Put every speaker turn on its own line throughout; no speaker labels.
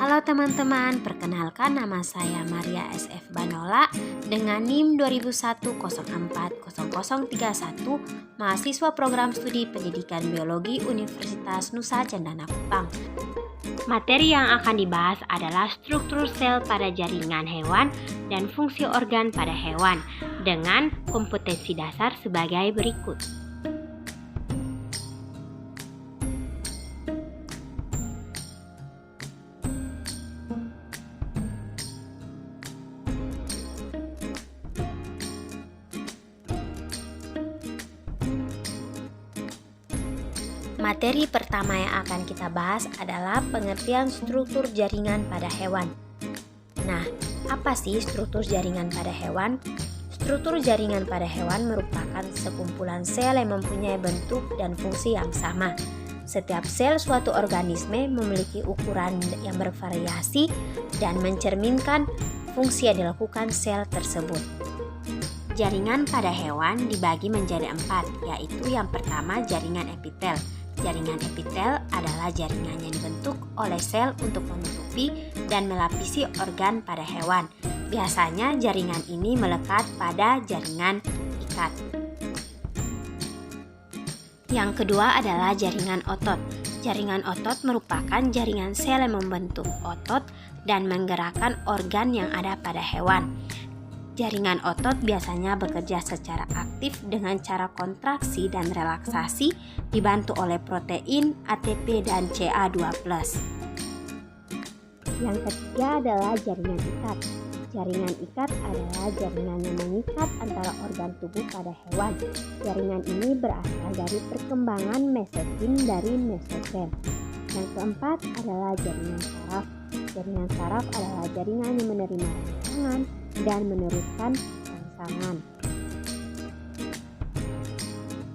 Halo teman-teman, perkenalkan nama saya Maria SF Banola dengan NIM 2001040031, mahasiswa program studi pendidikan biologi Universitas Nusa Cendana Kupang. Materi yang akan dibahas adalah struktur sel pada jaringan hewan dan fungsi organ pada hewan dengan kompetensi dasar sebagai berikut. Materi pertama yang akan kita bahas adalah pengertian struktur jaringan pada hewan. Nah, apa sih struktur jaringan pada hewan? Struktur jaringan pada hewan merupakan sekumpulan sel yang mempunyai bentuk dan fungsi yang sama. Setiap sel suatu organisme memiliki ukuran yang bervariasi dan mencerminkan fungsi yang dilakukan sel tersebut. Jaringan pada hewan dibagi menjadi 4, yaitu yang pertama jaringan epitel. Jaringan epitel adalah jaringan yang dibentuk oleh sel untuk menutupi dan melapisi organ pada hewan. Biasanya jaringan ini melekat pada jaringan ikat. Yang kedua adalah jaringan otot. Jaringan otot merupakan jaringan sel yang membentuk otot dan menggerakkan organ yang ada pada hewan. Jaringan otot biasanya bekerja secara aktif dengan cara kontraksi dan relaksasi dibantu oleh protein, ATP, dan Ca2+. Yang ketiga adalah jaringan ikat. Jaringan ikat adalah jaringan yang mengikat antara organ tubuh pada hewan. Jaringan ini berasal dari perkembangan mesetim dari mesosel. Yang keempat adalah jaringan saraf. Jaringan saraf adalah jaringan yang menerima rangsangan dan meneruskan rangsangan.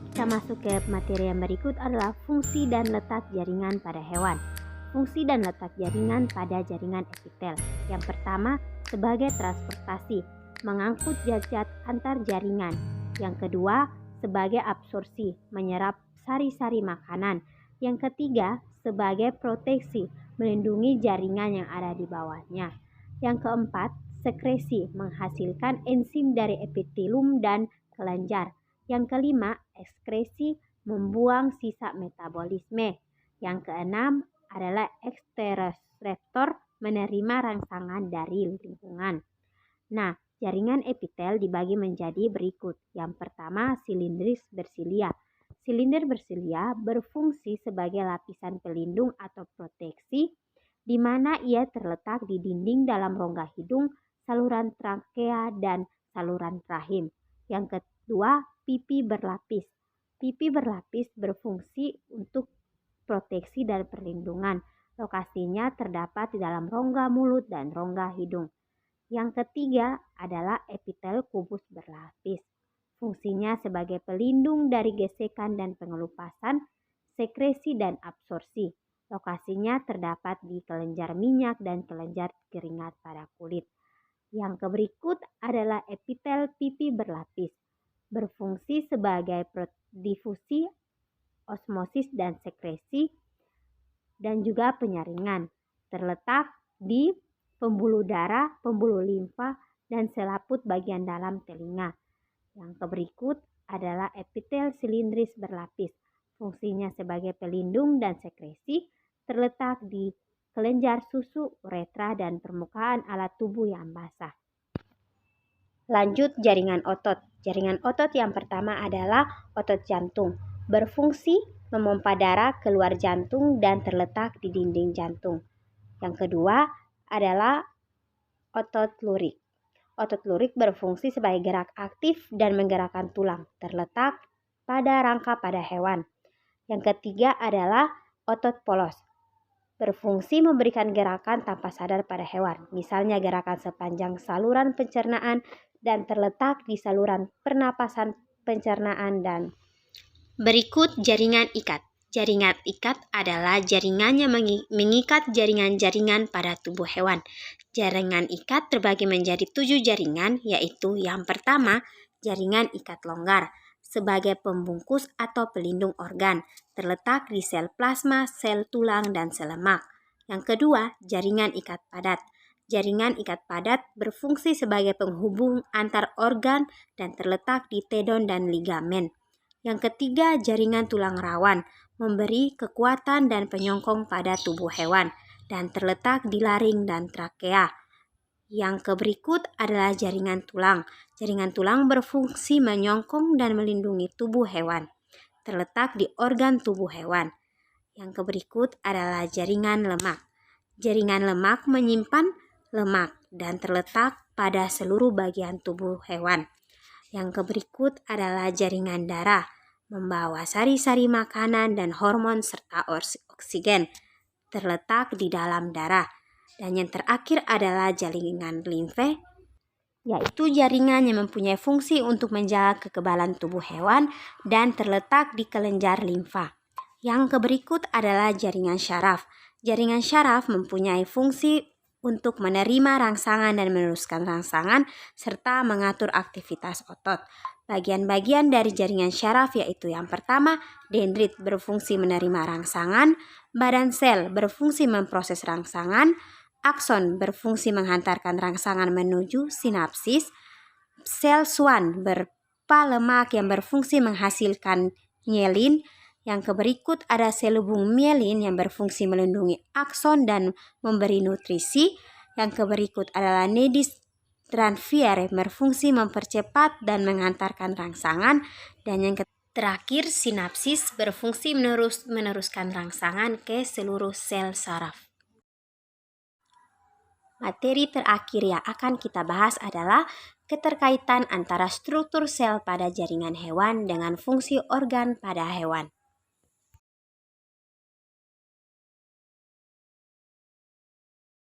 Kita masuk ke materi yang berikut adalah fungsi dan letak jaringan pada hewan. Fungsi dan letak jaringan pada jaringan epitel. Yang pertama, sebagai transportasi, mengangkut zat-zat antar jaringan. Yang kedua, sebagai absorpsi, menyerap sari-sari makanan. Yang ketiga, sebagai proteksi, melindungi jaringan yang ada di bawahnya. Yang keempat, sekresi, menghasilkan enzim dari epitelum dan kelenjar. Yang kelima, ekskresi, membuang sisa metabolisme. Yang keenam adalah eksteroreseptor, menerima rangsangan dari lingkungan. Nah, jaringan epitel dibagi menjadi berikut. Yang pertama, silindris bersilia. Silinder bersilia berfungsi sebagai lapisan pelindung atau proteksi di mana ia terletak di dinding dalam rongga hidung, saluran trakea, dan saluran rahim. Yang kedua, pipi berlapis. Pipi berlapis berfungsi untuk proteksi dan perlindungan. Lokasinya terdapat di dalam rongga mulut dan rongga hidung. Yang ketiga adalah epitel kubus berlapis. Fungsinya sebagai pelindung dari gesekan dan pengelupasan, sekresi dan absorpsi. Lokasinya terdapat di kelenjar minyak dan kelenjar keringat pada kulit. Yang berikut adalah epitel pipi berlapis. Berfungsi sebagai difusi, osmosis dan sekresi, dan juga penyaringan. Terletak di pembuluh darah, pembuluh limfa, dan selaput bagian dalam telinga. Yang berikut adalah epitel silindris berlapis. Fungsinya sebagai pelindung dan sekresi, terletak di kelenjar susu, uretra, dan permukaan alat tubuh yang basah. Lanjut jaringan otot. Jaringan otot yang pertama adalah otot jantung. Berfungsi memompa darah keluar jantung dan terletak di dinding jantung. Yang kedua adalah otot lurik. Otot lurik berfungsi sebagai gerak aktif dan menggerakkan tulang, terletak pada rangka pada hewan. Yang ketiga adalah otot polos. Berfungsi memberikan gerakan tanpa sadar pada hewan, misalnya gerakan sepanjang saluran pencernaan dan terletak di saluran pernapasan pencernaan. Dan berikut jaringan ikat. Jaringan ikat adalah jaringan yang mengikat jaringan-jaringan pada tubuh hewan. Jaringan ikat terbagi menjadi 7 jaringan, yaitu yang pertama, jaringan ikat longgar. Sebagai pembungkus atau pelindung organ, terletak di sel plasma, sel tulang, dan sel lemak. Yang kedua, jaringan ikat padat. Jaringan ikat padat berfungsi sebagai penghubung antar organ dan terletak di tendon dan ligamen. Yang ketiga, jaringan tulang rawan, memberi kekuatan dan penyokong pada tubuh hewan dan terletak di laring dan trakea. Yang berikut adalah jaringan tulang. Jaringan tulang berfungsi menyokong dan melindungi tubuh hewan, terletak di organ tubuh hewan. Yang berikut adalah jaringan lemak. Jaringan lemak menyimpan lemak dan terletak pada seluruh bagian tubuh hewan. Yang berikut adalah jaringan darah, membawa sari-sari makanan dan hormon serta oksigen, terletak di dalam darah. Dan yang terakhir adalah jaringan limfe, yaitu jaringan yang mempunyai fungsi untuk menjaga kekebalan tubuh hewan dan terletak di kelenjar limfa. Yang berikut adalah jaringan syaraf. Jaringan syaraf mempunyai fungsi untuk menerima rangsangan dan meneruskan rangsangan serta mengatur aktivitas otot. Bagian-bagian dari jaringan syaraf yaitu yang pertama, dendrit berfungsi menerima rangsangan, badan sel berfungsi memproses rangsangan, akson berfungsi menghantarkan rangsangan menuju sinapsis, sel Schwann berupa lemak yang berfungsi menghasilkan myelin. Yang berikut ada sel hubung myelin yang berfungsi melindungi akson dan memberi nutrisi. Yang berikut adalah nadis transfer berfungsi mempercepat dan menghantarkan rangsangan. Dan yang terakhir sinapsis berfungsi meneruskan rangsangan ke seluruh sel saraf. Materi terakhir yang akan kita bahas adalah keterkaitan antara struktur sel pada jaringan hewan dengan fungsi organ pada hewan.